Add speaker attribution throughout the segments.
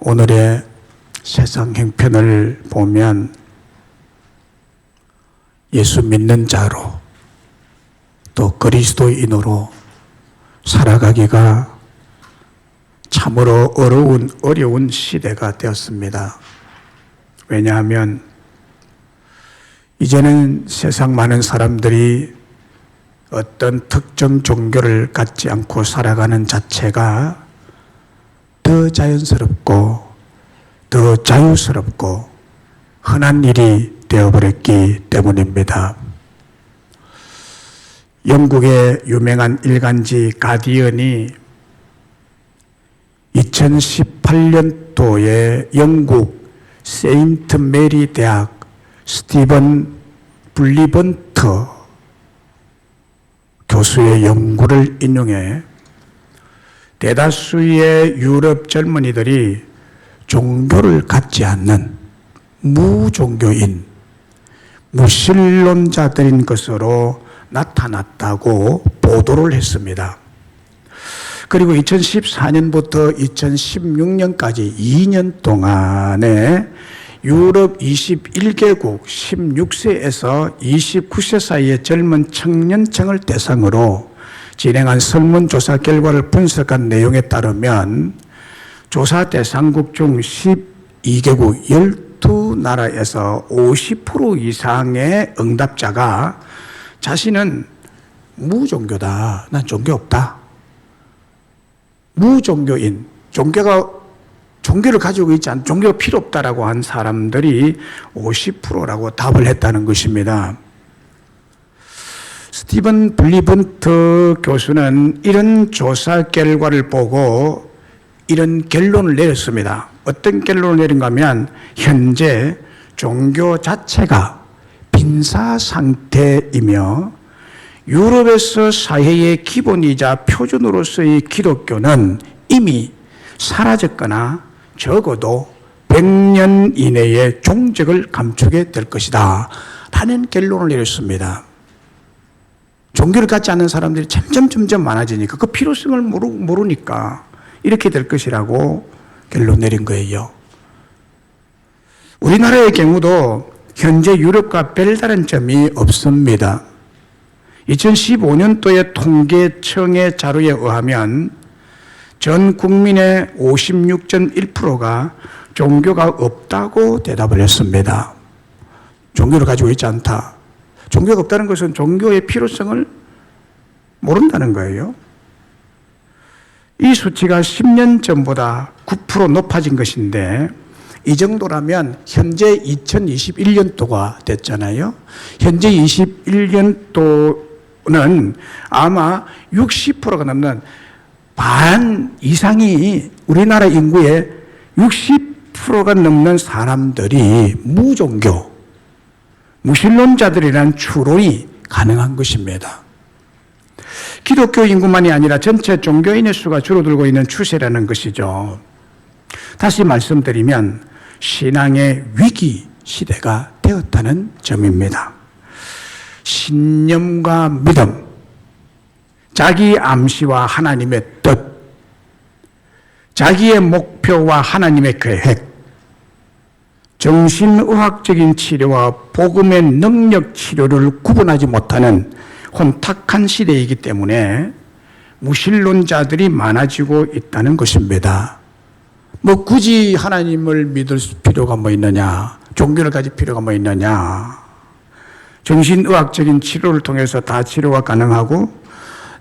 Speaker 1: 오늘의 세상 형편을 보면 예수 믿는 자로 또 그리스도인으로 살아가기가 참으로 어려운 시대가 되었습니다. 왜냐하면 이제는 세상 많은 사람들이 어떤 특정 종교를 갖지 않고 살아가는 자체가 더 자연스럽고 더 자유스럽고 흔한 일이 되어버렸기 때문입니다. 영국의 유명한 일간지 가디언이 2018년도에 영국 세인트 메리 대학 스티븐 블리번트 교수의 연구를 인용해 대다수의 유럽 젊은이들이 종교를 갖지 않는 무종교인, 무신론자들인 것으로 나타났다고 보도를 했습니다. 그리고 2014년부터 2016년까지 2년 동안에 유럽 21개국 16세에서 29세 사이의 젊은 청년층을 대상으로 진행한 설문조사 결과를 분석한 내용에 따르면 조사 대상국 중 12개국 12나라에서 50% 이상의 응답자가 자신은 무종교다. 난 종교 없다. 무종교인, 종교를 가지고 있지 않은, 종교가 필요 없다라고 한 사람들이 50%라고 답을 했다는 것입니다. 스티븐 블리번트 교수는 이런 조사 결과를 보고 이런 결론을 내렸습니다. 어떤 결론을 내린가 하면 현재 종교 자체가 빈사 상태이며 유럽에서 사회의 기본이자 표준으로서의 기독교는 이미 사라졌거나 적어도 100년 이내에 종적을 감추게 될 것이다 라는 결론을 내렸습니다. 종교를 갖지 않는 사람들이 점점 많아지니까 그 필요성을 모르니까 이렇게 될 것이라고 결론 내린 거예요. 우리나라의 경우도 현재 유럽과 별다른 점이 없습니다. 2015년도에 통계청의 자료에 의하면 전 국민의 56.1%가 종교가 없다고 대답을 했습니다. 종교를 가지고 있지 않다. 종교가 없다는 것은 종교의 필요성을 모른다는 거예요. 이 수치가 10년 전보다 9% 높아진 것인데 이 정도라면 현재 2021년도가 됐잖아요. 현재 21년도는 아마 60%가 넘는 반 이상이 우리나라 인구의 60%가 넘는 사람들이 무종교, 무신론자들이라는 추론이 가능한 것입니다. 기독교 인구만이 아니라 전체 종교인의 수가 줄어들고 있는 추세라는 것이죠. 다시 말씀드리면 신앙의 위기 시대가 되었다는 점입니다. 신념과 믿음, 자기 암시와 하나님의 뜻, 자기의 목표와 하나님의 계획, 정신의학적인 치료와 복음의 능력 치료를 구분하지 못하는 혼탁한 시대이기 때문에 무신론자들이 많아지고 있다는 것입니다. 뭐 굳이 하나님을 믿을 필요가 뭐 있느냐, 종교를 가질 필요가 뭐 있느냐, 정신의학적인 치료를 통해서 다 치료가 가능하고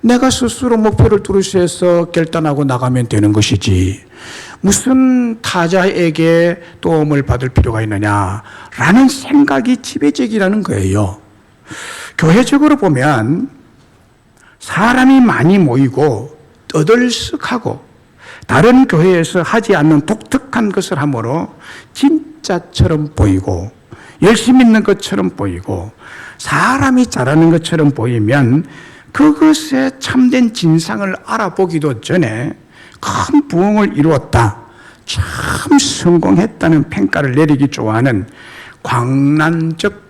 Speaker 1: 내가 스스로 목표를 두루시해서 결단하고 나가면 되는 것이지 무슨 타자에게 도움을 받을 필요가 있느냐라는 생각이 지배적이라는 거예요. 교회적으로 보면 사람이 많이 모이고 떠들썩하고 다른 교회에서 하지 않는 독특한 것을 함으로 진짜처럼 보이고 열심히 있는 것처럼 보이고 사람이 잘하는 것처럼 보이면 그것의 참된 진상을 알아보기도 전에 큰 부흥을 이루었다, 참 성공했다는 평가를 내리기 좋아하는 광란적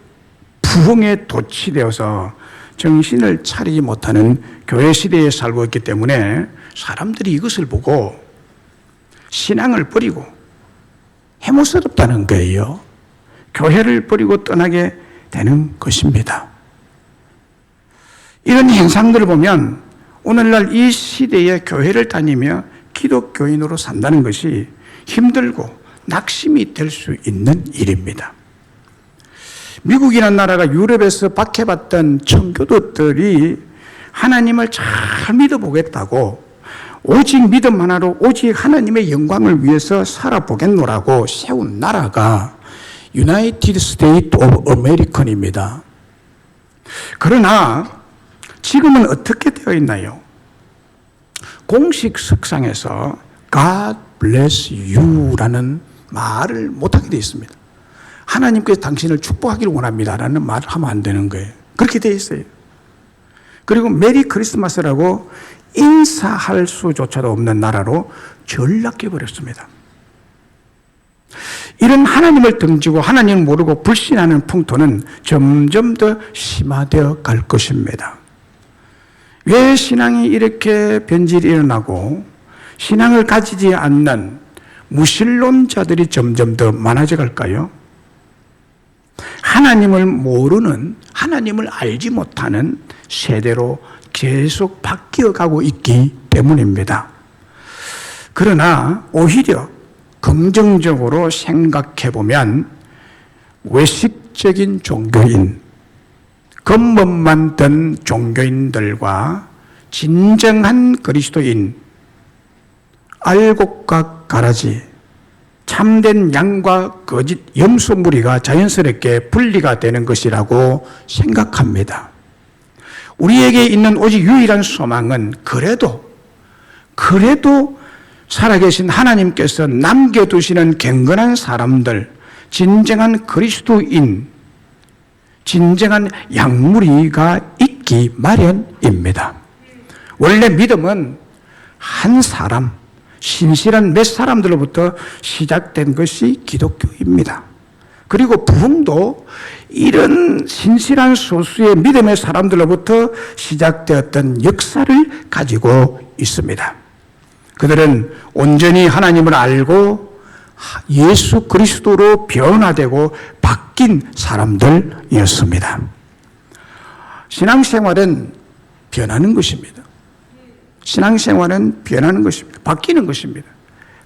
Speaker 1: 부흥에 도취되어서 정신을 차리지 못하는 교회 시대에 살고 있기 때문에 사람들이 이것을 보고 신앙을 버리고 해모스럽다는 거예요. 교회를 버리고 떠나게 되는 것입니다. 이런 현상들을 보면 오늘날 이 시대에 교회를 다니며 기독교인으로 산다는 것이 힘들고 낙심이 될 수 있는 일입니다. 미국이라는 나라가 유럽에서 박해받던 청교도들이 하나님을 잘 믿어보겠다고 오직 믿음 하나로 오직 하나님의 영광을 위해서 살아보겠노라고 세운 나라가 유나이티드 스테이트 오브 아메리칸입니다. 그러나 지금은 어떻게 되어 있나요? 공식 석상에서 God bless you라는 말을 못하게 되어 있습니다. 하나님께서 당신을 축복하기를 원합니다라는 말을 하면 안 되는 거예요. 그렇게 되어 있어요. 그리고 메리 크리스마스라고 인사할 수조차도 없는 나라로 전락해 버렸습니다. 이런 하나님을 등지고 하나님을 모르고 불신하는 풍토는 점점 더 심화되어 갈 것입니다. 왜 신앙이 이렇게 변질이 일어나고 신앙을 가지지 않는 무신론자들이 점점 더 많아져 갈까요? 하나님을 모르는, 하나님을 알지 못하는 세대로 계속 바뀌어 가고 있기 때문입니다. 그러나 오히려 긍정적으로 생각해 보면 외식적인 종교인, 겉멋만 든 종교인들과 진정한 그리스도인, 알곡과 가라지, 참된 양과 거짓 염소 무리가 자연스럽게 분리가 되는 것이라고 생각합니다. 우리에게 있는 오직 유일한 소망은 그래도 살아계신 하나님께서 남겨두시는 경건한 사람들, 진정한 그리스도인, 진정한 양무리가 있기 마련입니다. 원래 믿음은 한 사람, 신실한 몇 사람들로부터 시작된 것이 기독교입니다. 그리고 부흥도 이런 신실한 소수의 믿음의 사람들로부터 시작되었던 역사를 가지고 있습니다. 그들은 온전히 하나님을 알고 예수 그리스도로 변화되고 바뀐 사람들이었습니다. 신앙생활은 변하는 것입니다. 신앙생활은 변하는 것입니다. 바뀌는 것입니다.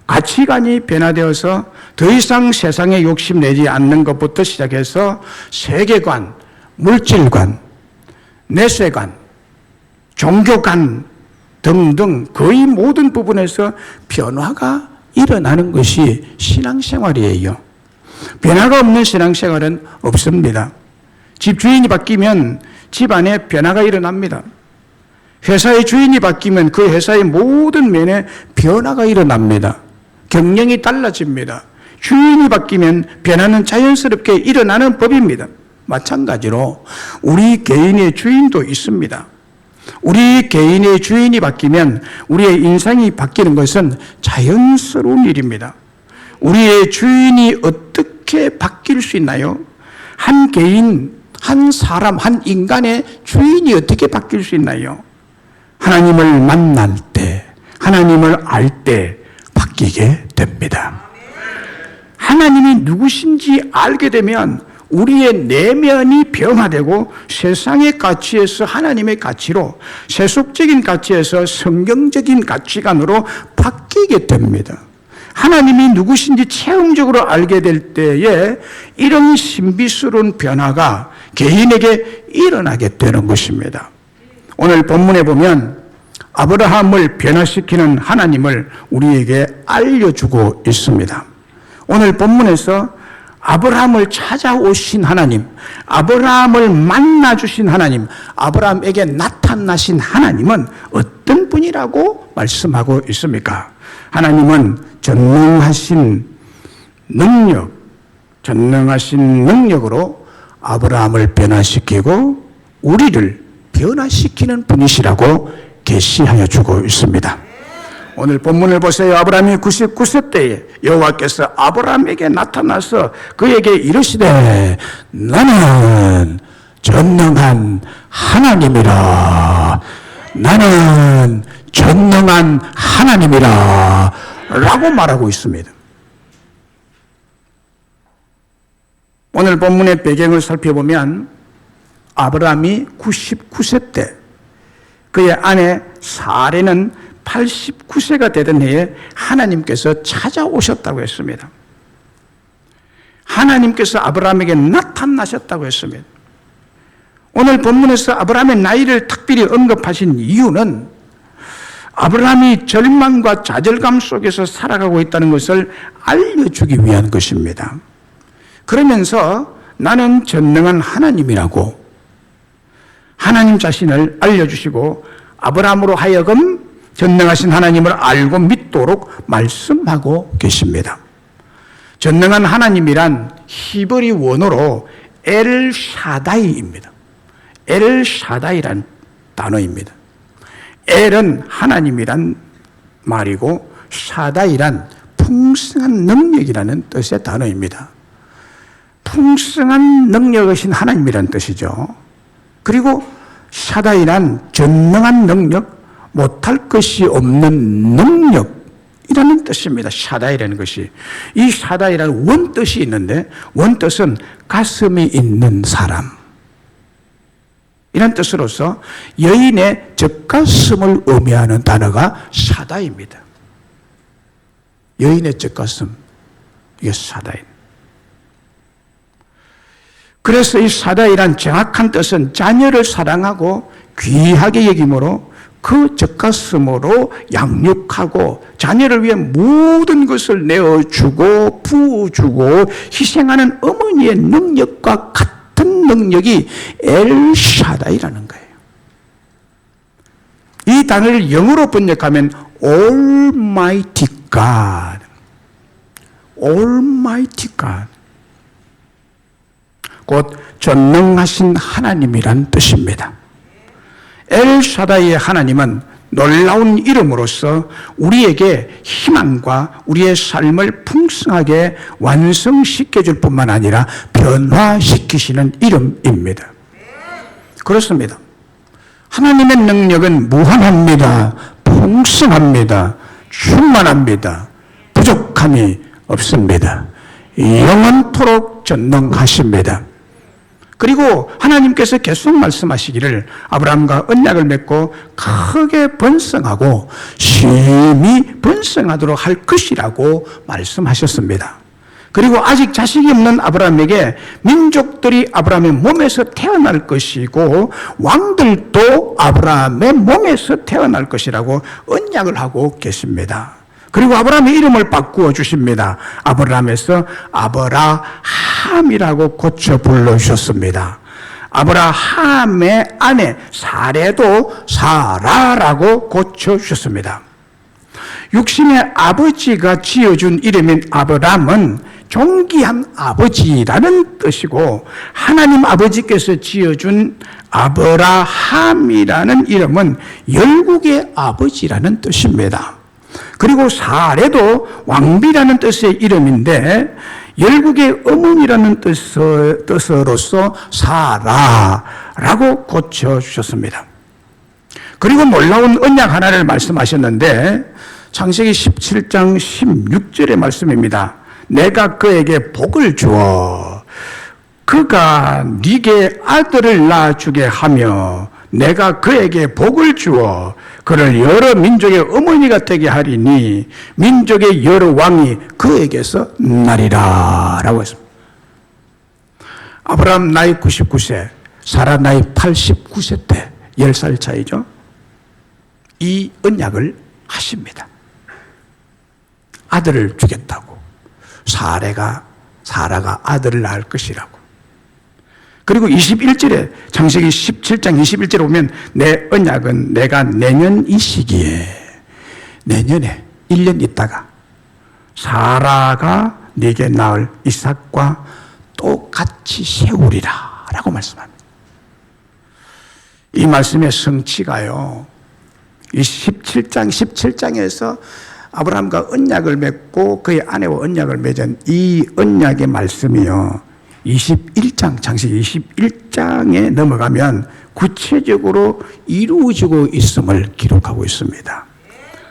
Speaker 1: 가치관이 변화되어서 더 이상 세상에 욕심내지 않는 것부터 시작해서 세계관, 물질관, 내세관, 종교관 등등 거의 모든 부분에서 변화가 일어나는 것이 신앙생활이에요. 변화가 없는 신앙생활은 없습니다. 집주인이 바뀌면 집안에 변화가 일어납니다. 회사의 주인이 바뀌면 그 회사의 모든 면에 변화가 일어납니다. 경영이 달라집니다. 주인이 바뀌면 변화는 자연스럽게 일어나는 법입니다. 마찬가지로 우리 개인의 주인도 있습니다. 우리 개인의 주인이 바뀌면 우리의 인생이 바뀌는 것은 자연스러운 일입니다. 우리의 주인이 어떻게 바뀔 수 있나요? 한 개인, 한 사람, 한 인간의 주인이 어떻게 바뀔 수 있나요? 하나님을 만날 때, 하나님을 알 때 바뀌게 됩니다. 하나님이 누구신지 알게 되면 우리의 내면이 변화되고 세상의 가치에서 하나님의 가치로, 세속적인 가치에서 성경적인 가치관으로 바뀌게 됩니다. 하나님이 누구신지 체험적으로 알게 될 때에 이런 신비스러운 변화가 개인에게 일어나게 되는 것입니다. 오늘 본문에 보면 아브라함을 변화시키는 하나님을 우리에게 알려주고 있습니다. 오늘 본문에서 아브라함을 찾아오신 하나님, 아브라함을 만나주신 하나님, 아브라함에게 나타나신 하나님은 어떤 분이라고 말씀하고 있습니까? 하나님은 전능하신 능력으로 아브라함을 변화시키고 우리를 변화시키는 분이시라고 계시하여 주고 있습니다. 오늘 본문을 보세요. 아브라함이 99세 때에 여호와께서 아브라함에게 나타나서 그에게 이르시되 나는 전능한 하나님이라, 나는 전능한 하나님이라 라고 말하고 있습니다. 오늘 본문의 배경을 살펴보면 아브라함이 99세 때 그의 아내 사레는 89세가 되던 해에 하나님께서 찾아오셨다고 했습니다. 하나님께서 아브라함에게 나타나셨다고 했습니다. 오늘 본문에서 아브라함의 나이를 특별히 언급하신 이유는 아브라함이 절망과 좌절감 속에서 살아가고 있다는 것을 알려주기 위한 것입니다. 그러면서 나는 전능한 하나님이라고 하나님 자신을 알려주시고 아브라함으로 하여금 전능하신 하나님을 알고 믿도록 말씀하고 계십니다. 전능한 하나님이란 히브리 원어로 엘샤다이입니다. 엘샤다이란 단어입니다. 엘은 하나님이란 말이고 샤다이란 풍성한 능력이라는 뜻의 단어입니다. 풍성한 능력이신 하나님이란 뜻이죠. 그리고 샤다이란 전능한 능력, 못할 것이 없는 능력이라는 뜻입니다. 샤다이라는 것이. 이 샤다이라는 원뜻이 있는데 원뜻은 가슴이 있는 사람 이란 뜻으로서 여인의 젖가슴을 의미하는 단어가 샤다입니다. 여인의 젖가슴, 이게 샤다입니다. 그래서 이 샤다이란 정확한 뜻은 자녀를 사랑하고 귀하게 여김으로 그 젖가슴으로 양육하고 자녀를 위해 모든 것을 내어주고 부어주고 희생하는 어머니의 능력과 같은 능력이 엘샤다이라는 거예요. 이 단어를 영어로 번역하면 Almighty God, Almighty God, 곧 전능하신 하나님이란 뜻입니다. 엘샤다이의 하나님은 놀라운 이름으로서 우리에게 희망과 우리의 삶을 풍성하게 완성시켜 줄 뿐만 아니라 변화시키시는 이름입니다. 그렇습니다. 하나님의 능력은 무한합니다. 풍성합니다. 충만합니다. 부족함이 없습니다. 영원토록 전능하십니다. 그리고 하나님께서 계속 말씀하시기를 아브라함과 언약을 맺고 크게 번성하고 심히 번성하도록 할 것이라고 말씀하셨습니다. 그리고 아직 자식이 없는 아브라함에게 민족들이 아브라함의 몸에서 태어날 것이고 왕들도 아브라함의 몸에서 태어날 것이라고 언약을 하고 계십니다. 그리고 아브라함의 이름을 바꾸어 주십니다. 아브라함에서 아브라함이라고 고쳐 불러주셨습니다. 아브라함의 아내 사레도 사라라고 고쳐 주셨습니다. 육신의 아버지가 지어준 이름인 아브라함은 존귀한 아버지라는 뜻이고 하나님 아버지께서 지어준 아브라함이라는 이름은 열국의 아버지라는 뜻입니다. 그리고 사레도 왕비라는 뜻의 이름인데 열국의 어머니라는 뜻으로서 사라라고 고쳐주셨습니다. 그리고 놀라운 언약 하나를 말씀하셨는데 창세기 17장 16절의 말씀입니다. 내가 그에게 복을 주어 그가 네게 아들을 낳아주게 하며 내가 그에게 복을 주어 그를 여러 민족의 어머니가 되게 하리니 민족의 여러 왕이 그에게서 나리라 라고 했습니다. 아브라함 나이 99세, 사라 나이 89세 때 10살 차이죠. 이 언약을 하십니다. 아들을 주겠다고. 사라가 아들을 낳을 것이라고. 그리고 21절에 창세기 17장 21절에 보면 내 언약은 내가 내년 이 시기에 내년에 1년 있다가 사라가 네게 낳을 이삭과 똑같이 세우리라 라고 말씀합니다. 이 말씀의 성취가요, 이 17장에서 아브라함과 언약을 맺고 그의 아내와 언약을 맺은 이 언약의 말씀이요 21장, 창세기 21장에 넘어가면 구체적으로 이루어지고 있음을 기록하고 있습니다.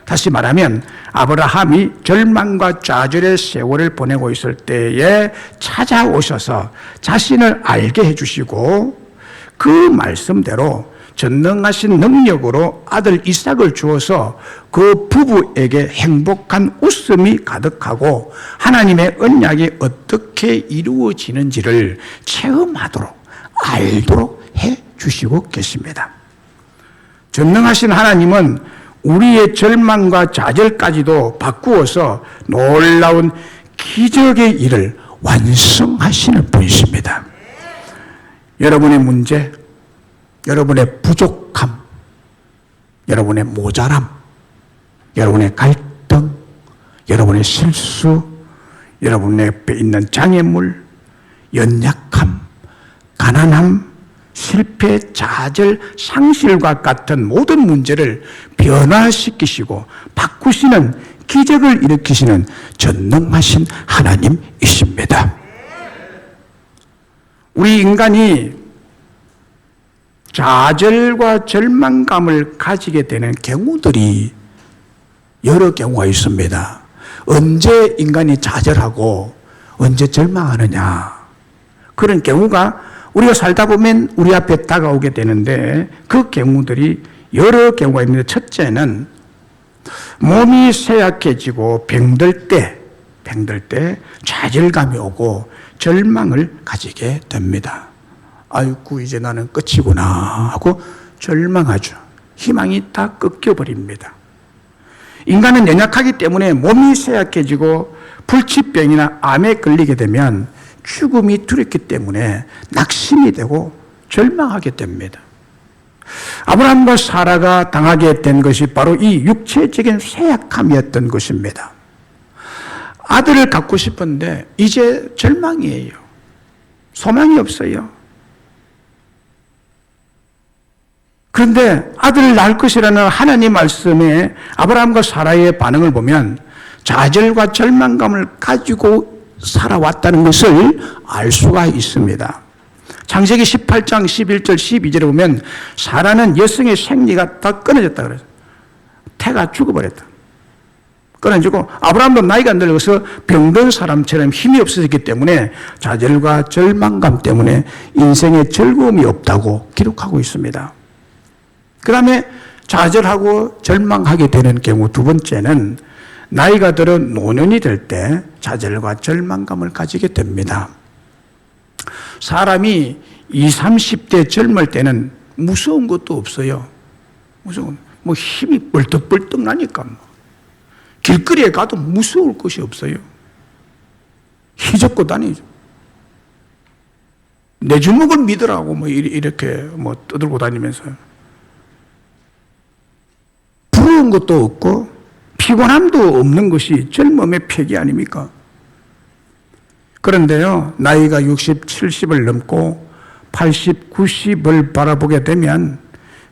Speaker 1: 다시 말하면 아브라함이 절망과 좌절의 세월을 보내고 있을 때에 찾아오셔서 자신을 알게 해주시고 그 말씀대로 전능하신 능력으로 아들 이삭을 주어서 그 부부에게 행복한 웃음이 가득하고 하나님의 언약이 어떻게 이루어지는지를 체험하도록 알도록 해 주시고 계십니다. 전능하신 하나님은 우리의 절망과 좌절까지도 바꾸어서 놀라운 기적의 일을 완성하시는 분이십니다. 여러분의 문제, 여러분의 부족함, 여러분의 모자람, 여러분의 갈등, 여러분의 실수, 여러분 앞에 있는 장애물, 연약함, 가난함, 실패, 좌절, 상실과 같은 모든 문제를 변화시키시고 바꾸시는 기적을 일으키시는 전능하신 하나님이십니다. 우리 인간이 좌절과 절망감을 가지게 되는 경우들이 여러 경우가 있습니다. 언제 인간이 좌절하고 언제 절망하느냐. 그런 경우가 우리가 살다 보면 우리 앞에 다가오게 되는데 그 경우들이 여러 경우가 있는데 첫째는 몸이 쇠약해지고 병들 때 좌절감이 오고 절망을 가지게 됩니다. 아이고 이제 나는 끝이구나 하고 절망하죠. 희망이 다 꺾여버립니다. 인간은 연약하기 때문에 몸이 쇠약해지고 불치병이나 암에 걸리게 되면 죽음이 두렵기 때문에 낙심이 되고 절망하게 됩니다. 아브라함과 사라가 당하게 된 것이 바로 이 육체적인 쇠약함이었던 것입니다. 아들을 갖고 싶은데 이제 절망이에요. 소망이 없어요. 그런데 아들을 낳을 것이라는 하나님 말씀에 아브라함과 사라의 반응을 보면 좌절과 절망감을 가지고 살아왔다는 것을 알 수가 있습니다. 창세기 18장 11절 12절에 보면 사라는 여성의 생리가 다 끊어졌다 그래요. 태가 죽어버렸다. 끊어지고 아브라함도 나이가 늙어서 병든 사람처럼 힘이 없어졌기 때문에 좌절과 절망감 때문에 인생에 즐거움이 없다고 기록하고 있습니다. 그 다음에 좌절하고 절망하게 되는 경우 두 번째는 나이가 들어 노년이 될 때 좌절과 절망감을 가지게 됩니다. 사람이 20, 30대 젊을 때는 무서운 것도 없어요. 뭐 힘이 뻘떡뻘떡 나니까 길거리에 가도 무서울 것이 없어요. 휘젓고 다니죠. 내 주먹을 믿으라고 이렇게 떠들고 다니면서 부러운 것도 없고 피곤함도 없는 것이 젊음의 패기 아닙니까? 그런데요, 나이가 60, 70을 넘고 80, 90을 바라보게 되면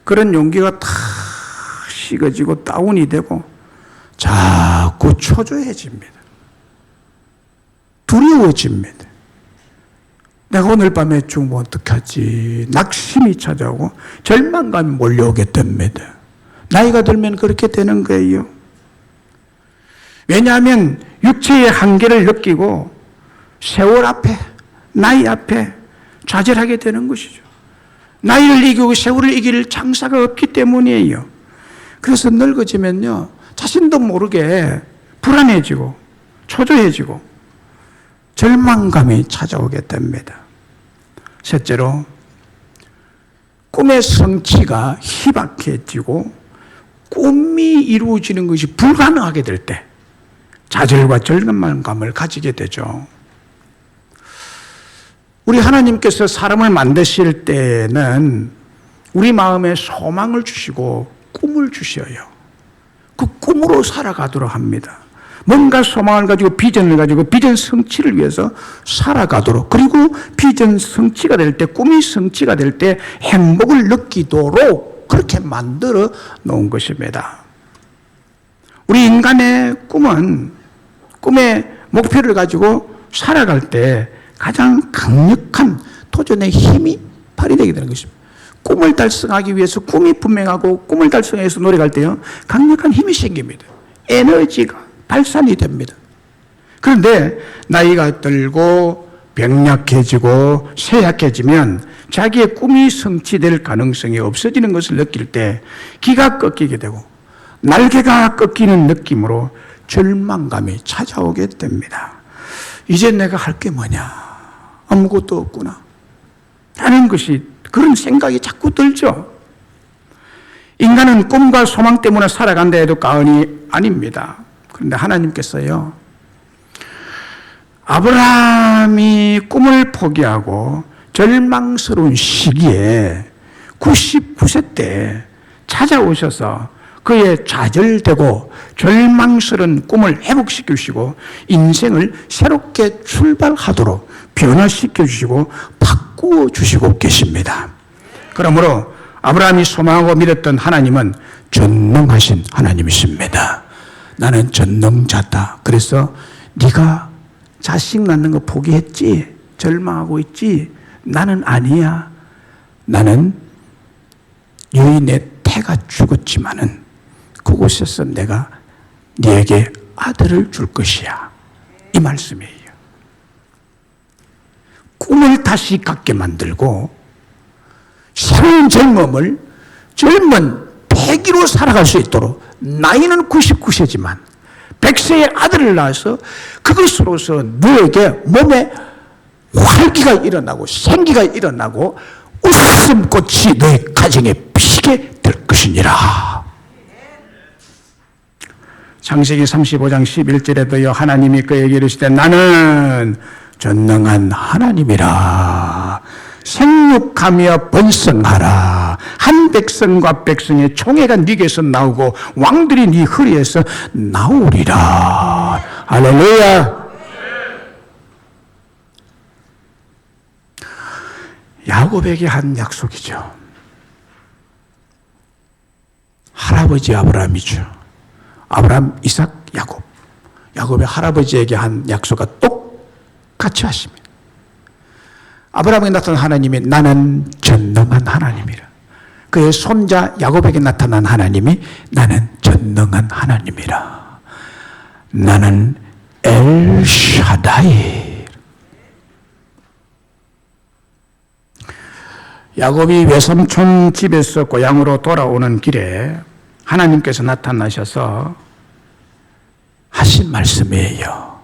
Speaker 1: 그런 용기가 다 식어지고 다운이 되고 자꾸 초조해집니다. 두려워집니다. 내가 오늘 밤에 죽으면 어떡하지? 낙심이 찾아오고 절망감이 몰려오게 됩니다. 나이가 들면 그렇게 되는 거예요. 왜냐하면 육체의 한계를 느끼고 세월 앞에, 나이 앞에 좌절하게 되는 것이죠. 나이를 이기고 세월을 이길 장사가 없기 때문이에요. 그래서 늙어지면요, 자신도 모르게 불안해지고 초조해지고 절망감이 찾아오게 됩니다. 셋째로 꿈의 성취가 희박해지고 꿈이 이루어지는 것이 불가능하게 될 때 좌절과 절망감을 가지게 되죠. 우리 하나님께서 사람을 만드실 때는 우리 마음에 소망을 주시고 꿈을 주셔요. 그 꿈으로 살아가도록 합니다. 뭔가 소망을 가지고 비전을 가지고 비전 성취를 위해서 살아가도록, 그리고 비전 성취가 될 때, 꿈이 성취가 될 때 행복을 느끼도록 그렇게 만들어 놓은 것입니다. 우리 인간의 꿈은 꿈의 목표를 가지고 살아갈 때 가장 강력한 도전의 힘이 발휘되게 되는 것입니다. 꿈을 달성하기 위해서 꿈이 분명하고 꿈을 달성하기 위해서 노력할 때요, 강력한 힘이 생깁니다. 에너지가 발산이 됩니다. 그런데 나이가 들고 병약해지고 쇠약해지면 자기의 꿈이 성취될 가능성이 없어지는 것을 느낄 때 기가 꺾이게 되고 날개가 꺾이는 느낌으로 절망감이 찾아오게 됩니다. 이제 내가 할 게 뭐냐? 아무것도 없구나 라는 것이, 그런 생각이 자꾸 들죠. 인간은 꿈과 소망 때문에 살아간다 해도 과언이 아닙니다. 그런데 하나님께서요, 아브라함이 꿈을 포기하고 절망스러운 시기에 99세 때 찾아오셔서 그의 좌절되고 절망스러운 꿈을 회복시키시고 인생을 새롭게 출발하도록 변화시켜 주시고 바꾸어 주시고 계십니다. 그러므로 아브라함이 소망하고 믿었던 하나님은 전능하신 하나님이십니다. 나는 전능자다. 그래서 네가 자식 낳는 거 포기했지? 절망하고 있지? 나는 아니야. 나는 여인의 태가 죽었지만은 그곳에서 내가 네게 아들을 줄 것이야. 이 말씀이에요. 꿈을 다시 갖게 만들고 새로운 젊음을 젊은 100기로 살아갈 수 있도록, 나이는 99세지만 100세의 아들을 낳아서 그것으로서 너에게 몸에 활기가 일어나고 생기가 일어나고 웃음꽃이 너의 가정에 피게 될 것이니라. 창세기 35장 11절에도요, 하나님이 그에게 이르시되 나는 전능한 하나님이라. 생육하며 번성하라. 한 백성과 백성의 총회가 네게서 나오고 왕들이 네 허리에서 나오리라. 할렐루야. 야곱에게 한 약속이죠. 할아버지 아브라함이죠. 아브라함, 이삭, 야곱. 야곱의 할아버지에게 한 약속과 똑같이 하십니다. 아브라함에게 나타난 하나님이 나는 전능한 하나님이라. 그의 손자 야곱에게 나타난 하나님이 나는 전능한 하나님이라. 나는 엘샤다이. 야곱이 외삼촌 집에서 고향으로 돌아오는 길에 하나님께서 나타나셔서 하신 말씀이에요.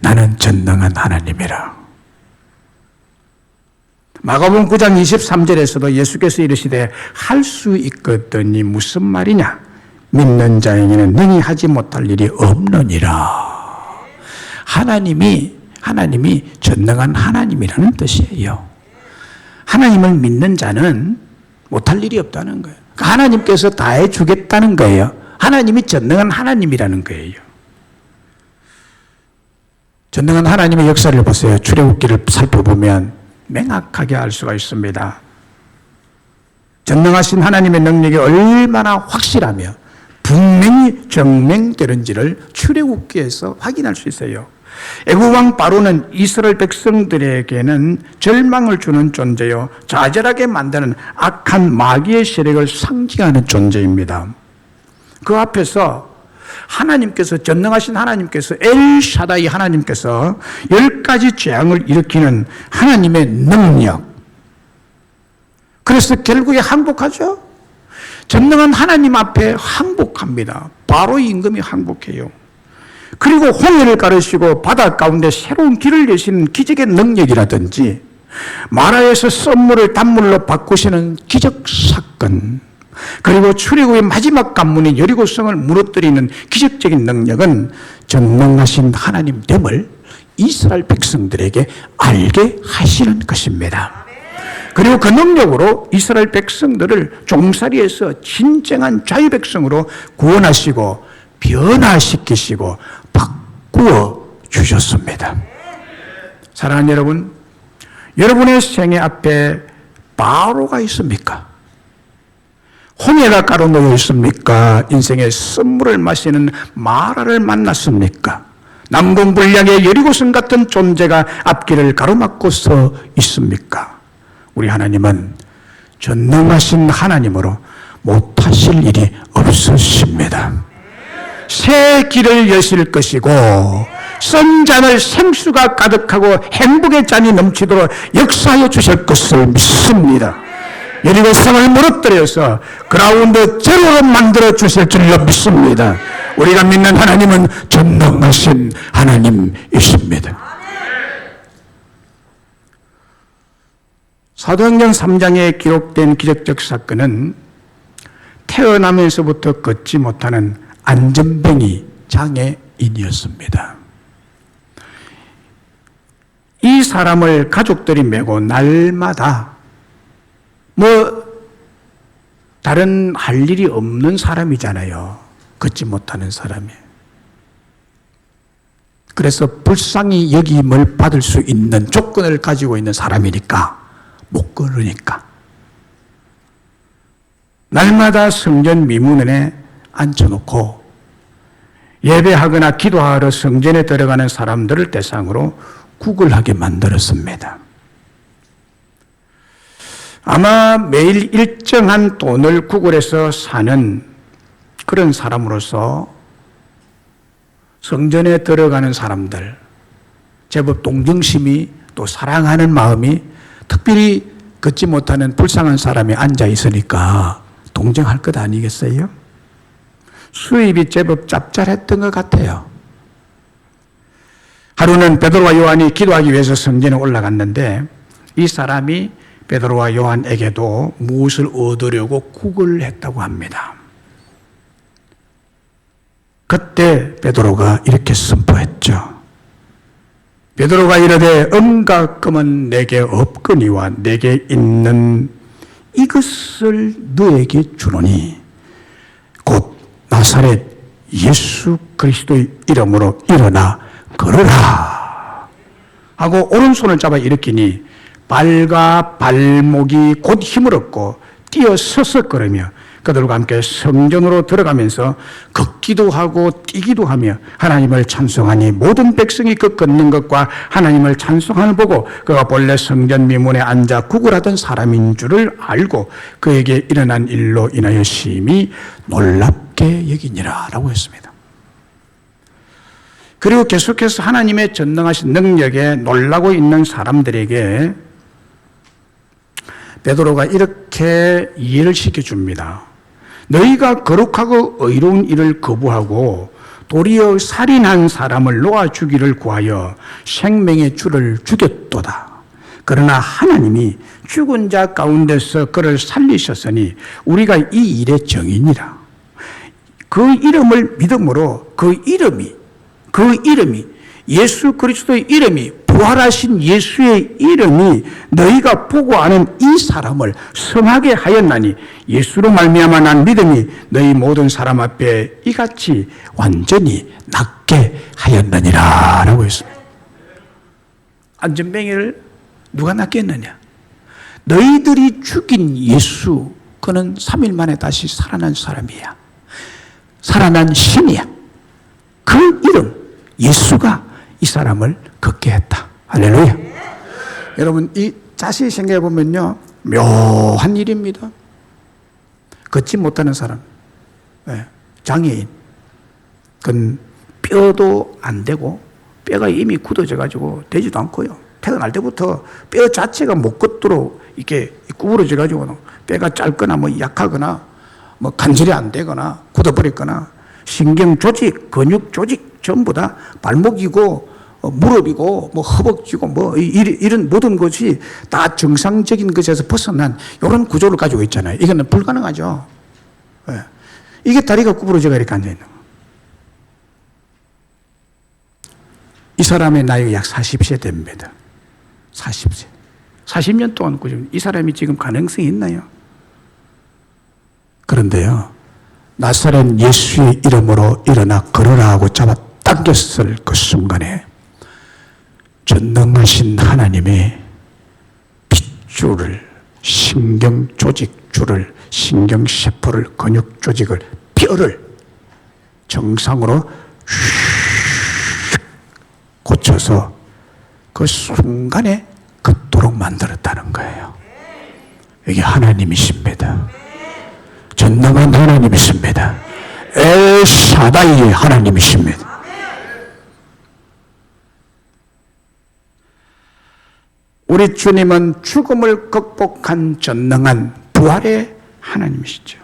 Speaker 1: 나는 전능한 하나님이라. 마가복음 9장 23절에서도 예수께서 이르시되 할 수 있거든이 무슨 말이냐? 믿는 자에게는 능히 하지 못할 일이 없느니라. 하나님이 전능한 하나님이라는 뜻이에요. 하나님을 믿는 자는 못할 일이 없다는 거예요. 그러니까 하나님께서 다 해주겠다는 거예요. 하나님이 전능한 하나님이라는 거예요. 전능한 하나님의 역사를 보세요. 출애굽기를 살펴보면 명확하게 알 수가 있습니다. 전능하신 하나님의 능력이 얼마나 확실하며 분명히 증명되는지를 출애굽기에서 확인할 수 있어요. 애굽 왕 바로는 이스라엘 백성들에게는 절망을 주는 존재요, 좌절하게 만드는 악한 마귀의 세력을 상징하는 존재입니다. 그 앞에서 하나님께서, 전능하신 하나님께서, 엘샤다이 하나님께서 10가지 재앙을 일으키는 하나님의 능력, 그래서 결국에 항복하죠. 전능한 하나님 앞에 항복합니다. 바로 임금이 항복해요. 그리고 홍해를 가르시고 바다 가운데 새로운 길을 여시는 기적의 능력이라든지, 마라에서 썸물을 단물로 바꾸시는 기적 사건, 그리고 출애굽의 마지막 관문인 여리고성을 무너뜨리는 기적적인 능력은 전능하신 하나님됨을 이스라엘 백성들에게 알게 하시는 것입니다. 그리고 그 능력으로 이스라엘 백성들을 종살이에서 진정한 자유백성으로 구원하시고 변화시키시고 바꾸어 주셨습니다. 사랑하는 여러분, 여러분의 생애 앞에 바로가 있습니까? 홍해가 가로놓여 있습니까? 인생의 쓴물을 마시는 마라를 만났습니까? 남궁불량의 여리고성 같은 존재가 앞길을 가로막고 서 있습니까? 우리 하나님은 전능하신 하나님으로 못하실 일이 없으십니다. 새 길을 여실 것이고 쓴 잔을 생수가 가득하고 행복의 잔이 넘치도록 역사하여 주실 것을 믿습니다. 여리고성을 무너뜨려서 그라운드 제로로 만들어 주실 줄로 믿습니다. 우리가 믿는 하나님은 전능하신 하나님이십니다. 사도행전 3장에 기록된 기적적 사건은 태어나면서부터 걷지 못하는 안전뱅이 장애인이었습니다. 이 사람을 가족들이 메고 날마다 다른 할 일이 없는 사람이잖아요. 걷지 못하는 사람이. 그래서 불쌍히 여김을 받을 수 있는 조건을 가지고 있는 사람이니까 못 걸으니까 날마다 성전 미문에 앉혀놓고 예배하거나 기도하러 성전에 들어가는 사람들을 대상으로 구걸하게 만들었습니다. 아마 매일 일정한 돈을 구걸해서 사는 그런 사람으로서 성전에 들어가는 사람들, 제법 동정심이 또 사랑하는 마음이 특별히 걷지 못하는 불쌍한 사람이 앉아 있으니까 동정할 것 아니겠어요? 수입이 제법 짭짤했던 것 같아요. 하루는 베드로와 요한이 기도하기 위해서 성전에 올라갔는데 이 사람이 베드로와 요한에게도 무엇을 얻으려고 구걸을 했다고 합니다. 그때 베드로가 이렇게 선포했죠. 베드로가 이르되 은과 금은 내게 없거니와 내게 있는 이것을 너에게 주노니 곧 나사렛 예수 그리스도의 이름으로 일어나 걸으라 하고 오른손을 잡아 일으키니 발과 발목이 곧 힘을 얻고 뛰어 서석거리며 그들과 함께 성전으로 들어가면서 걷기도 하고 뛰기도 하며 하나님을 찬송하니 모든 백성이 그 걷는 것과 하나님을 찬송하는 보고 그가 본래 성전 미문에 앉아 구걸하던 사람인 줄을 알고 그에게 일어난 일로 인하여 심히 놀랍게 여기니라 라고 했습니다. 그리고 계속해서 하나님의 전능하신 능력에 놀라고 있는 사람들에게 베드로가 이렇게 이해를 시켜줍니다. 너희가 거룩하고 의로운 일을 거부하고 도리어 살인한 사람을 놓아주기를 구하여 생명의 주를 죽였도다. 그러나 하나님이 죽은 자 가운데서 그를 살리셨으니 우리가 이 일의 정인이라. 그 이름을 믿음으로 그 이름이 예수 그리스도의 이름이 부활하신 예수의 이름이 너희가 보고 아는 이 사람을 성하게 하였나니 예수로 말미암아 난 믿음이 너희 모든 사람 앞에 이같이 완전히 낫게 하였느니라 라고 했습니다. 안전뱅이를 누가 낫게 했느냐? 너희들이 죽인 예수, 그는 3일 만에 다시 살아난 사람이야. 살아난 신이야. 그 이름 예수가 이 사람을 걷게 했다. 할렐루야. 여러분, 이 자세히 생각해 보면요, 묘한 일입니다. 걷지 못하는 사람, 장애인, 그건 뼈도 안 되고 뼈가 이미 굳어져 가지고 되지도 않고요. 태어날 때부터 뼈 자체가 못 걷도록 이렇게 구부러져 가지고 뼈가 짧거나 뭐 약하거나 뭐 관절이 안 되거나 굳어버렸거나 신경 조직, 근육 조직 전부 다 발목이고 무릎이고 뭐 허벅지고 뭐 이런 모든 것이 다 정상적인 것에서 벗어난 이런 구조를 가지고 있잖아요. 이거는 불가능하죠. 이게 다리가 구부러져가 이렇게 앉아 있는 거예요. 이 사람의 나이가 약 40세 됩니다. 40세. 40년 동안 꾸준히 이 사람이 지금 가능성이 있나요? 그런데요, 나사렛 예수의 이름으로 일어나 걸으라 하고 잡아 당겼을 그 순간에 전능하신 하나님의 핏줄을, 신경조직줄을, 신경세포를, 근육조직을, 뼈를 정상으로 고쳐서 그 순간에 걷도록 만들었다는 거예요. 여기 하나님이십니다. 전능한 하나님이십니다. 엘사다이의 하나님이십니다. 우리 주님은 죽음을 극복한 전능한 부활의 하나님이시죠.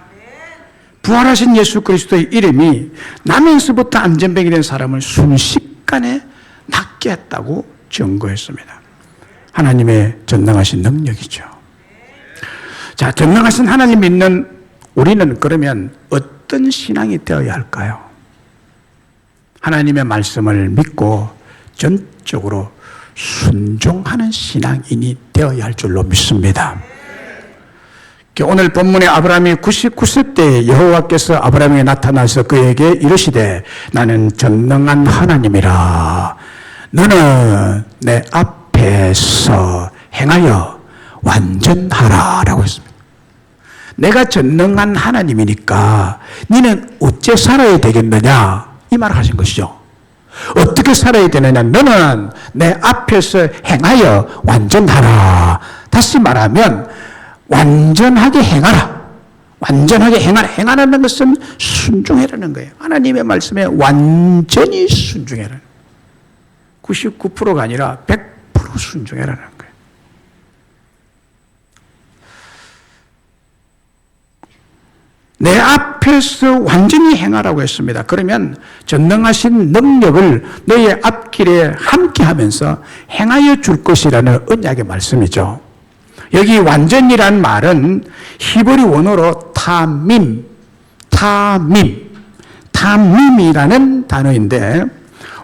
Speaker 1: 부활하신 예수 그리스도의 이름이 나면서부터 안전병이 된 사람을 순식간에 낫게 했다고 증거했습니다. 하나님의 전능하신 능력이죠. 자, 전능하신 하나님 믿는 우리는 그러면 어떤 신앙이 되어야 할까요? 하나님의 말씀을 믿고 전적으로 순종하는 신앙인이 되어야 할 줄로 믿습니다. 오늘 본문에 아브라함이 99세 때 여호와께서 아브라함에게 나타나서 그에게 이르시되 나는 전능한 하나님이라 너는 내 앞에서 행하여 완전하라 라고 했습니다. 내가 전능한 하나님이니까 너는 어째 살아야 되겠느냐 이 말을 하신 것이죠. 어떻게 살아야 되느냐? 너는 내 앞에서 행하여 완전하라. 다시 말하면 완전하게 행하라. 완전하게 행하라. 행하라는 것은 순종해라는 거예요. 하나님의 말씀에 완전히 순종해라. 99%가 아니라 100% 순종해라는 거예요. 내 앞에서 완전히 행하라고 했습니다. 그러면 전능하신 능력을 너의 앞길에 함께 하면서 행하여 줄 것이라는 언약의 말씀이죠. 여기 완전이란 말은 히브리 원어로 타밈이라는 단어인데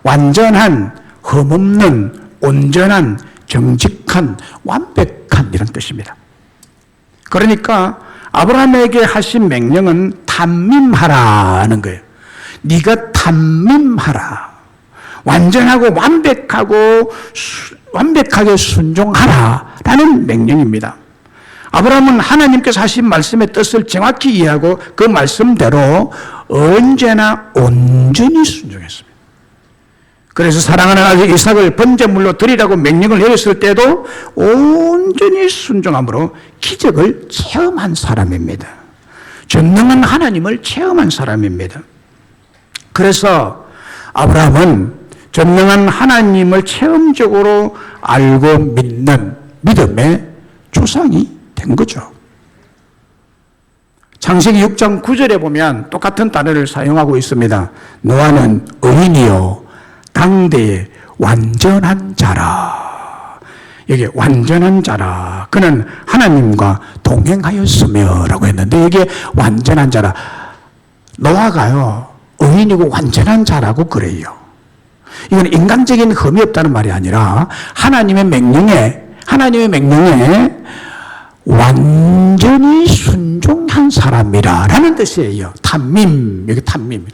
Speaker 1: 완전한, 흠없는, 온전한, 정직한, 완벽한 이런 뜻입니다. 그러니까 아브라함에게 하신 명령은 탐밈하라는 거예요. 네가 탐밈하라. 완전하고 완벽하게 순종하라라는 명령입니다. 아브라함은 하나님께서 하신 말씀의 뜻을 정확히 이해하고 그 말씀대로 언제나 온전히 순종했습니다. 그래서 사랑하는 아들 이삭을 번제물로 드리라고 명령을 내렸을 때도 온전히 순종함으로 기적을 체험한 사람입니다. 전능한 하나님을 체험한 사람입니다. 그래서 아브라함은 전능한 하나님을 체험적으로 알고 믿는 믿음의 조상이 된 거죠. 창세기 6장 9절에 보면 똑같은 단어를 사용하고 있습니다. 노아는 의인이요 당대의 완전한 자라. 여기 완전한 자라. 그는 하나님과 동행하였으며 라고 했는데 여기에 완전한 자라. 노아가요 의인이고 완전한 자라고 그래요. 이건 인간적인 흠이 없다는 말이 아니라 하나님의 명령에 완전히 순종한 사람이라는 뜻이에요. 탐밈, 여기 탐밈.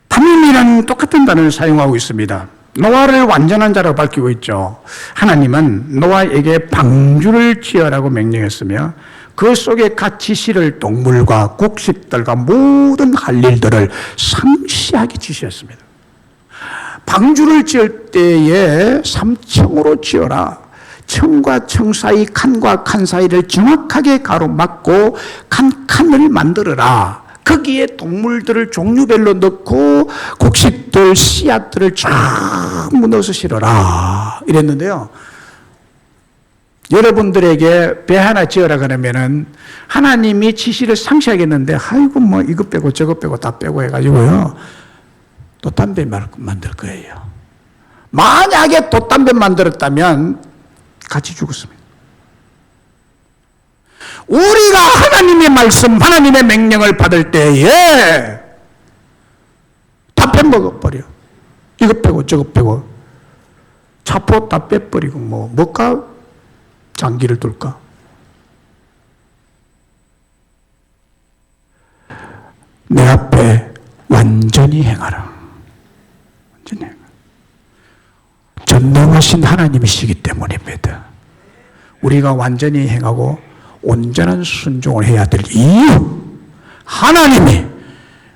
Speaker 1: 탐밈이라는 똑같은 단어를 사용하고 있습니다. 노아를 완전한 자라고 밝히고 있죠. 하나님은 노아에게 방주를 지으라고 명령했으며 그 속에 같이 실을 동물과 곡식들과 모든 할 일들을 상시하게 지시했습니다. 방주를 지을 때에 3층으로 지어라. 층과 층 사이, 칸과 칸 사이를 정확하게 가로막고 칸칸을 만들어라. 거기에 동물들을 종류별로 넣고 곡식들, 씨앗들을 전부 넣어서 실어라. 이랬는데요. 여러분들에게 배 하나 지어라 그러면은 하나님이 지시를 상시하겠는데 아이고 뭐 이거 빼고 저거 빼고 다 빼고 해가지고요. 돛담배 만들 거예요. 만약에 돛담배 만들었다면 같이 죽었습니다. 우리가 하나님의 말씀, 하나님의 명령을 받을 때에 다 빼먹어버려. 이거 빼고 저거 빼고 차포 다 빼버리고 뭐가 장기를 둘까? 내 앞에 완전히 행하라. 완전히 행하라. 전능하신 하나님이시기 때문입니다. 우리가 완전히 행하고 온전한 순종을 해야 될 이유, 하나님이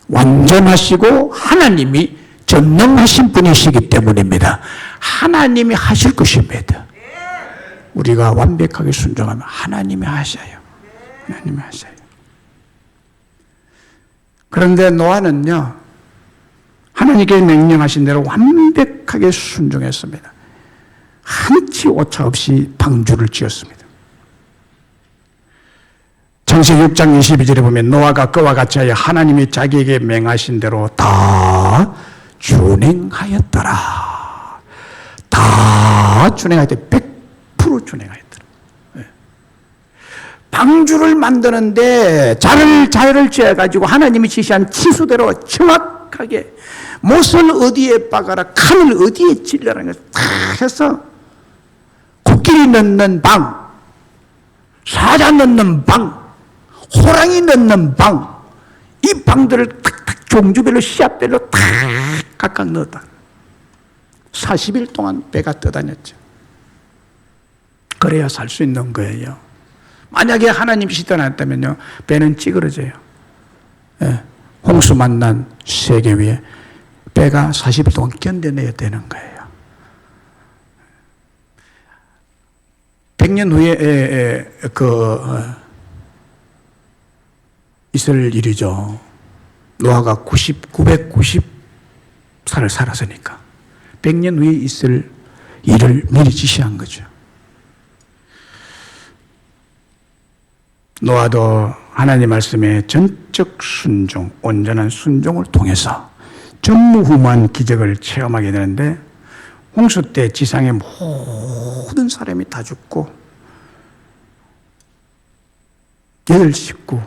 Speaker 1: 완전하시고 하나님이 전능하신 분이시기 때문입니다. 하나님이 하실 것입니다. 우리가 완벽하게 순종하면 하나님이 하셔요. 하나님이 하셔요. 그런데 노아는요, 하나님께 명령하신 대로 완벽하게 순종했습니다. 한치 오차 없이 방주를 지었습니다. 창세기 6장 22절에 보면 노아가 그와 같이 하여 하나님이 자기에게 명하신 대로 다 준행하였더라. 다 준행하였더라. 100% 준행하였더라. 방주를 만드는데 자를 지어가지고 하나님이 지시한 치수대로 정확하게 못을 어디에 박아라, 칸을 어디에 찔러라는 걸 다 해서 코끼리 넣는 방, 사자 넣는 방, 호랑이 넣는 방, 이 방들을 탁탁 종주별로 씨앗별로 다 각각 넣었다. 40일 동안 배가 떠다녔죠. 그래야 살 수 있는 거예요. 만약에 하나님이 떠났다면요, 배는 찌그러져요. 예, 홍수 만난 세계 위에 배가 40일 동안 견뎌내야 되는 거예요. 100년 후에 있을 일이죠. 노아가 990살을 살았으니까 100년 후에 있을 일을 미리 지시한 거죠. 노아도 하나님 말씀에 전적 순종, 온전한 순종을 통해서 전무후무한 기적을 체험하게 되는데, 홍수 때 지상의 모든 사람이 다 죽고 8식구만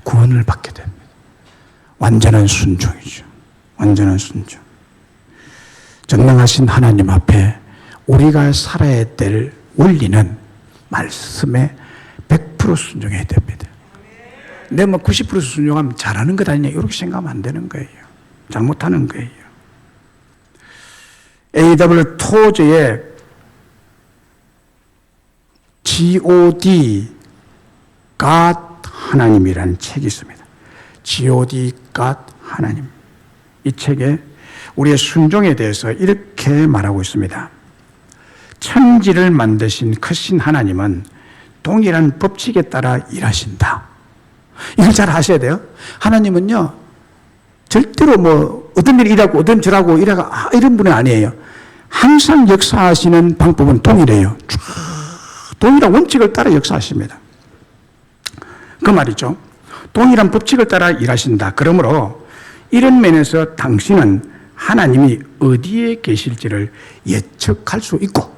Speaker 1: 구원을 받게 됩니다. 완전한 순종이죠. 완전한 순종. 전능하신 하나님 앞에 우리가 살아야 될 원리는 말씀에 100% 순종해야 됩니다. 근데 90% 순종하면 잘하는 것 아니냐, 이렇게 생각하면 안 되는 거예요. 잘못하는 거예요. A.W. 토저의 G.O.D. God 하나님이라는 책이 있습니다. G.O.D. God 하나님. 이 책에 우리의 순종에 대해서 이렇게 말하고 있습니다. 천지를 만드신 크신 하나님은 동일한 법칙에 따라 일하신다. 이걸 잘 아셔야 돼요. 하나님은요, 절대로 어떤 일이 일하고 어떤 저라고 이런 분은 아니에요. 항상 역사하시는 방법은 동일해요. 동일한 원칙을 따라 역사하십니다. 그 말이죠. 동일한 법칙을 따라 일하신다. 그러므로 이런 면에서 당신은 하나님이 어디에 계실지를 예측할 수 있고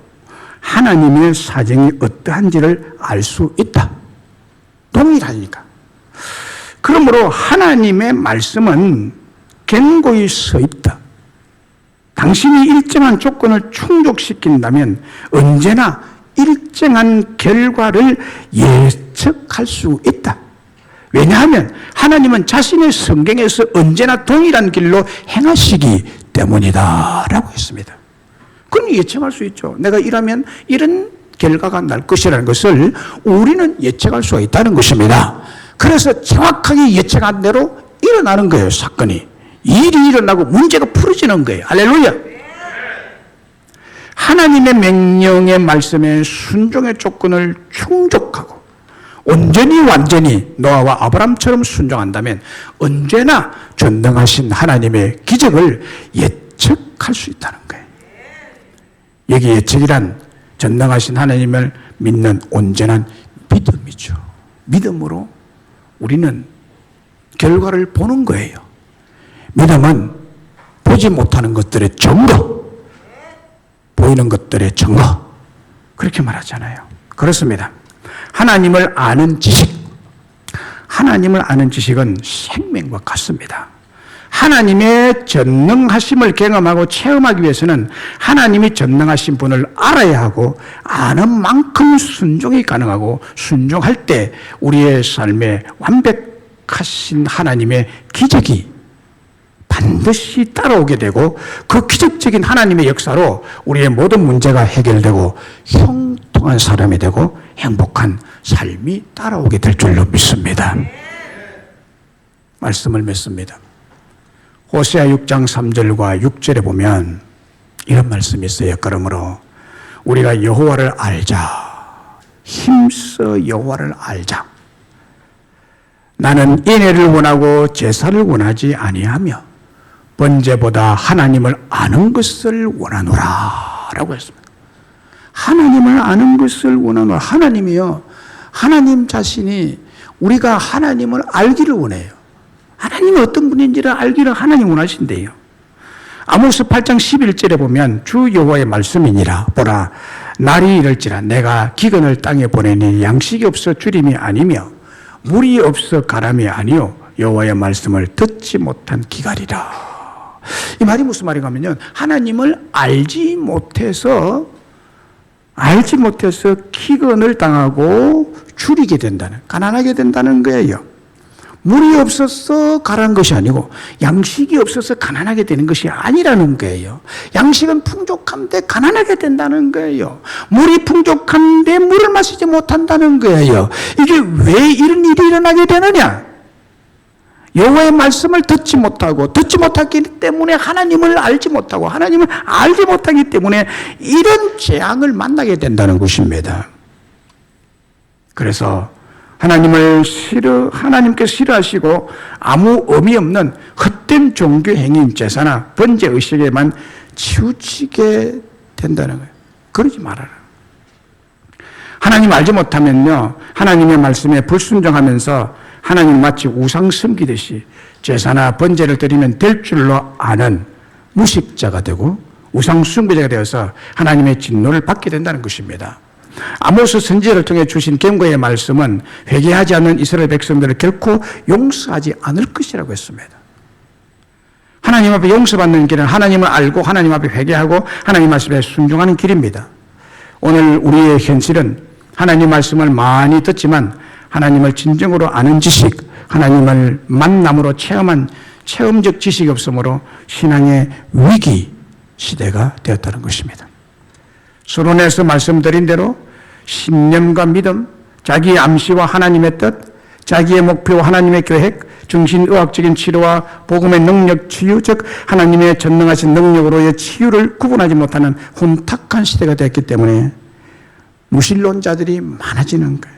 Speaker 1: 하나님의 사정이 어떠한지를 알 수 있다. 동일하니까. 그러므로 하나님의 말씀은 견고히 서 있다. 당신이 일정한 조건을 충족시킨다면 언제나 일정한 결과를 예측할 수 있다. 왜냐하면 하나님은 자신의 성경에서 언제나 동일한 길로 행하시기 때문이다 라고 했습니다. 그건 예측할 수 있죠. 내가 일하면 이런 결과가 날 것이라는 것을 우리는 예측할 수가 있다는 것입니다. 그래서 정확하게 예측한 대로 일어나는 거예요. 사건이. 일이 일어나고 문제가 풀어지는 거예요. 할렐루야. 하나님의 명령의 말씀에 순종의 조건을 충족하고 온전히 완전히 노아와 아브람처럼 순종한다면 언제나 전능하신 하나님의 기적을 예측할 수 있다는 거예요. 여기 예측이란 전능하신 하나님을 믿는 온전한 믿음이죠. 믿음으로 우리는 결과를 보는 거예요. 믿음은 보지 못하는 것들의 증거, 보이는 것들의 증거, 그렇게 말하잖아요. 그렇습니다. 하나님을 아는 지식은 생명과 같습니다. 하나님의 전능하심을 경험하고 체험하기 위해서는 하나님이 전능하신 분을 알아야 하고 아는 만큼 순종이 가능하고 순종할 때 우리의 삶에 완벽하신 하나님의 기적이 반드시 따라오게 되고 그 기적적인 하나님의 역사로 우리의 모든 문제가 해결되고 형통한 사람이 되고 행복한 삶이 따라오게 될 줄로 믿습니다. 말씀을 맺습니다. 호세아 6장 3절과 6절에 보면 이런 말씀이 있어요. 그러므로 우리가 여호와를 알자. 힘써 여호와를 알자. 나는 인애를 원하고 제사를 원하지 아니하며 번제보다 하나님을 아는 것을 원하노라 라고 했습니다. 하나님을 아는 것을 원하노라. 하나님이요, 하나님 자신이 우리가 하나님을 알기를 원해요. 하나님이 어떤 분인지를 알기를 하나님 원하신대요. 아모스 8장 11절에 보면 주 여호와의 말씀이니라. 보라, 날이 이럴지라 내가 기근을 땅에 보내니 양식이 없어 주림이 아니며 물이 없어 가람이 아니요 여호와의 말씀을 듣지 못한 기갈이라. 이 말이 무슨 말인가 하면요, 하나님을 알지 못해서 기근을 당하고 줄이게 된다는, 가난하게 된다는 거예요. 물이 없어서 가난한 것이 아니고 양식이 없어서 가난하게 되는 것이 아니라는 거예요. 양식은 풍족한데 가난하게 된다는 거예요. 물이 풍족한데 물을 마시지 못한다는 거예요. 이게 왜 이런 일이 일어나게 되느냐? 여호와의 말씀을 듣지 못하기 때문에 하나님을 알지 못하고 하나님을 알지 못하기 때문에 이런 재앙을 만나게 된다는 것입니다. 그래서 하나님께서 싫어하시고 아무 의미 없는 헛된 종교 행위, 제사나 번제 의식에만 치우치게 된다는 거예요. 그러지 말아라. 하나님 알지 못하면요, 하나님의 말씀에 불순종하면서 하나님 마치 우상 섬기듯이 제사나 번제를 드리면 될 줄로 아는 무식자가 되고 우상 숭배자가 되어서 하나님의 진노를 받게 된다는 것입니다. 아모스 선지자를 통해 주신 경고의 말씀은 회개하지 않는 이스라엘 백성들을 결코 용서하지 않을 것이라고 했습니다. 하나님 앞에 용서받는 길은 하나님을 알고 하나님 앞에 회개하고 하나님 말씀에 순종하는 길입니다. 오늘 우리의 현실은 하나님 말씀을 많이 듣지만 하나님을 진정으로 아는 지식, 하나님을 만남으로 체험한 체험적 지식이 없으므로 신앙의 위기 시대가 되었다는 것입니다. 서론에서 말씀드린 대로 신념과 믿음, 자기의 암시와 하나님의 뜻, 자기의 목표와 하나님의 계획, 정신의학적인 치료와 복음의 능력, 치유, 즉 하나님의 전능하신 능력으로의 치유를 구분하지 못하는 혼탁한 시대가 되었기 때문에 무신론자들이 많아지는 거예요.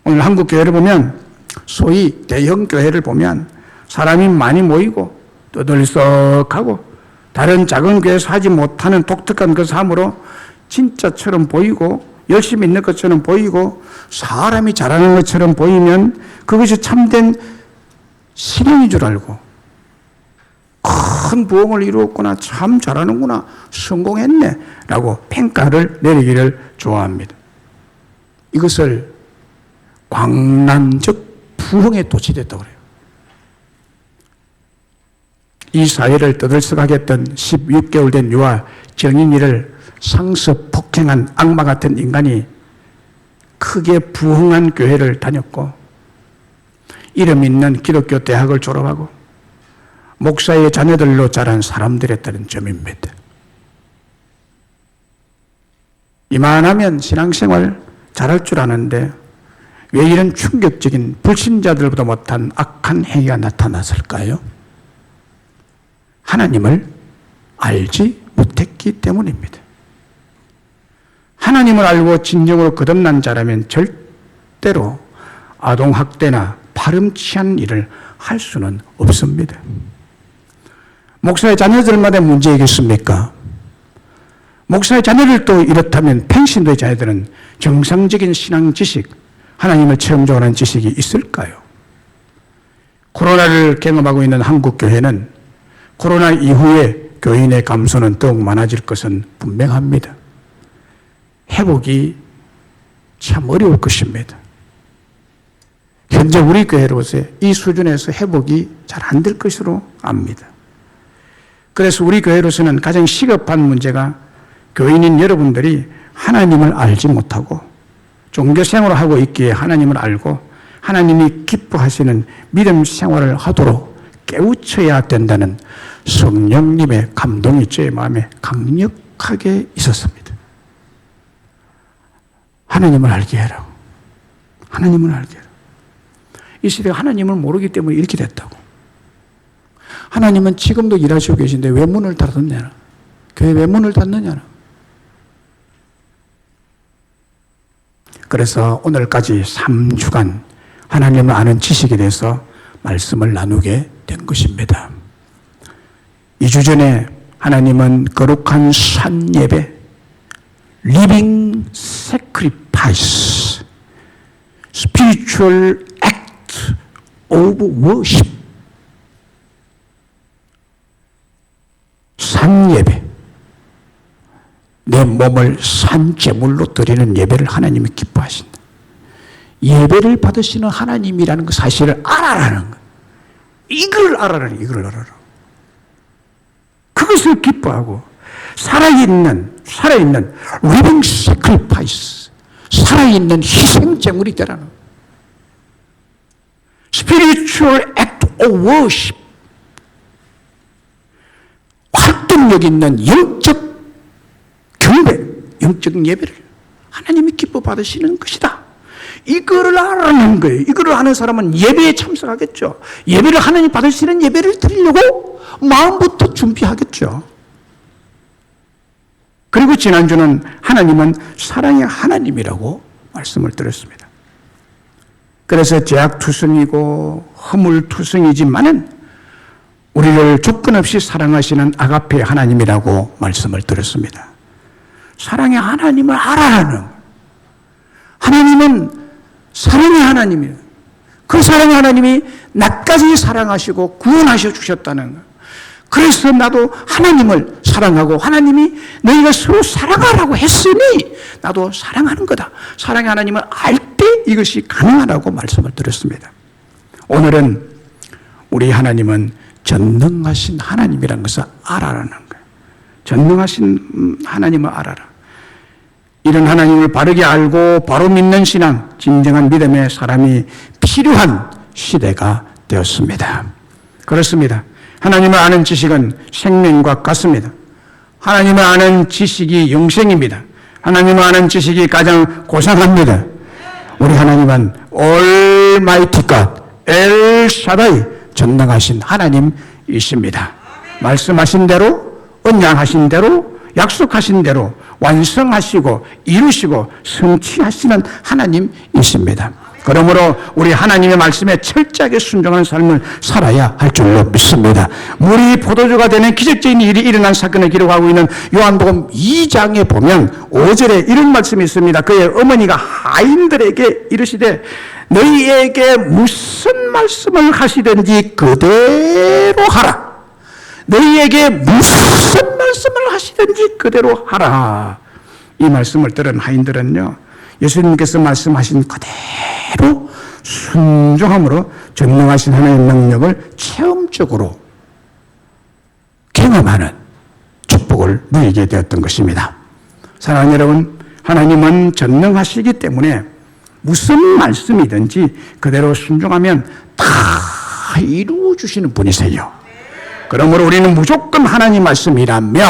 Speaker 1: 오늘 한국 교회를 보면, 소위 대형 교회를 보면 사람이 많이 모이고 떠들썩하고 다른 작은 교회에서 하지 못하는 독특한 그 삶으로 진짜처럼 보이고 열심히 있는 것처럼 보이고 사람이 잘하는 것처럼 보이면 그것이 참된 신앙인 줄 알고 큰 부흥을 이루었구나, 참 잘하는구나, 성공했네 라고 평가를 내리기를 좋아합니다. 이것을 광란적 부흥의 도시 됐다고 그래요. 이 사회를 떠들썩하게 했던 16개월 된 유아 정인이를 상습 폭행한 악마 같은 인간이 크게 부흥한 교회를 다녔고 이름 있는 기독교 대학을 졸업하고 목사의 자녀들로 자란 사람들이었다는 점입니다. 이만하면 신앙생활 잘할 줄 아는데 왜 이런 충격적인 불신자들보다 못한 악한 행위가 나타났을까요? 하나님을 알지 못했기 때문입니다. 하나님을 알고 진정으로 거듭난 자라면 절대로 아동학대나 파렴치한 일을 할 수는 없습니다. 목사의 자녀들마다 문제이겠습니까? 목사의 자녀들도 이렇다면 평신도의 자녀들은 정상적인 신앙 지식, 하나님을 체험적으로 하는 지식이 있을까요? 코로나를 경험하고 있는 한국 교회는 코로나 이후에 교인의 감소는 더욱 많아질 것은 분명합니다. 회복이 참 어려울 것입니다. 현재 우리 교회로서 이 수준에서 회복이 잘 안 될 것으로 압니다. 그래서 우리 교회로서는 가장 시급한 문제가 교인인 여러분들이 하나님을 알지 못하고 종교생활을 하고 있기에 하나님을 알고 하나님이 기뻐하시는 믿음 생활을 하도록 깨우쳐야 된다는 성령님의 감동이 제 마음에 강력하게 있었습니다. 하나님을 알게 해라. 하나님을 알게 해라. 이 시대가 하나님을 모르기 때문에 이렇게 됐다고. 하나님은 지금도 일하시고 계신데 왜 문을 닫았느냐? 교회 왜 문을 닫느냐? 그래서 오늘까지 3주간 하나님을 아는 지식에 대해서 말씀을 나누게 된 것입니다. 2주 전에 하나님은 거룩한 산 예배, Living Sacrifice, Spiritual Act of Worship, 산 예배, 내 몸을 산 제물로 드리는 예배를 하나님이 기뻐하신다. 예배를 받으시는 하나님이라는 그 사실을 알아라는 거. 이걸 알아라는, 이걸 알아라. 그것을 기뻐하고 살아있는 living sacrifice, 살아있는 희생제물이 되라는 거. spiritual act of worship, 활동력 있는 영적 경배, 영적 예배를 하나님이 기뻐 받으시는 것이다. 이거를 알아는 거예요. 이거를 아는 사람은 예배에 참석하겠죠. 예배를 하나님 받으시는 예배를 드리려고 마음부터 준비하겠죠. 그리고 지난주는 하나님은 사랑의 하나님이라고 말씀을 드렸습니다. 그래서 제약투성이고 허물투성이지만은 우리를 조건 없이 사랑하시는 아가페 하나님이라고 말씀을 드렸습니다. 사랑의 하나님을 알아라는, 하나님은 사랑의 하나님이에요. 그 사랑의 하나님이 나까지 사랑하시고 구원하셔 주셨다는 거예요. 그래서 나도 하나님을 사랑하고 하나님이 너희가 서로 사랑하라고 했으니 나도 사랑하는 거다. 사랑의 하나님을 알 때 이것이 가능하다고 말씀을 드렸습니다. 오늘은 우리 하나님은 전능하신 하나님이라는 것을 알아라는 거예요. 전능하신 하나님을 알아라. 이런 하나님을 바르게 알고 바로 믿는 신앙, 진정한 믿음의 사람이 필요한 시대가 되었습니다. 그렇습니다. 하나님을 아는 지식은 생명과 같습니다. 하나님을 아는 지식이 영생입니다. 하나님을 아는 지식이 가장 고상합니다. 우리 하나님은 Almighty God, 엘 샤다이, 전능하신 하나님이십니다. 말씀하신 대로, 언약하신 대로, 약속하신 대로 완성하시고 이루시고 성취하시는 하나님이십니다. 그러므로 우리 하나님의 말씀에 철저하게 순종하는 삶을 살아야 할 줄로 믿습니다. 물이 포도주가 되는 기적적인 일이 일어난 사건을 기록하고 있는 요한복음 2장에 보면 5절에 이런 말씀이 있습니다. 그의 어머니가 하인들에게 이르시되 너희에게 무슨 말씀을 하시든지 그대로 하라. 너희에게 무슨 말씀을 하시든지 그대로 하라. 이 말씀을 들은 하인들은요, 예수님께서 말씀하신 그대로 순종함으로 전능하신 하나님의 능력을 체험적으로 경험하는 축복을 누리게 되었던 것입니다. 사랑하는 여러분, 하나님은 전능하시기 때문에 무슨 말씀이든지 그대로 순종하면 다 이루어 주시는 분이세요. 그러므로 우리는 무조건 하나님 말씀이라면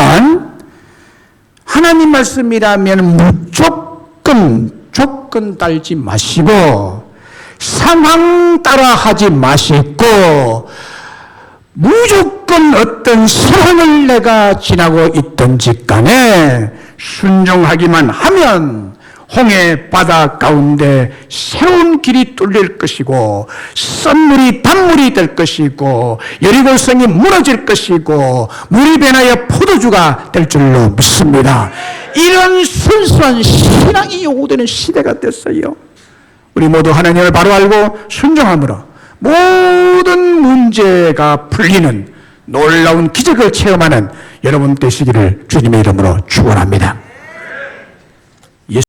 Speaker 1: 무조건 조건 달지 마시고 상황 따라 하지 마시고 무조건 어떤 상황을 내가 지나고 있든지 간에 순종하기만 하면 홍해 바다 가운데 새로운 길이 뚫릴 것이고 썬물이 단물이 될 것이고 여리고성이 무너질 것이고 물이 변하여 포도주가 될 줄로 믿습니다. 이런 순수한 신앙이 요구되는 시대가 됐어요. 우리 모두 하나님을 바로 알고 순종함으로 모든 문제가 풀리는 놀라운 기적을 체험하는 여러분 되시기를 주님의 이름으로 축원합니다.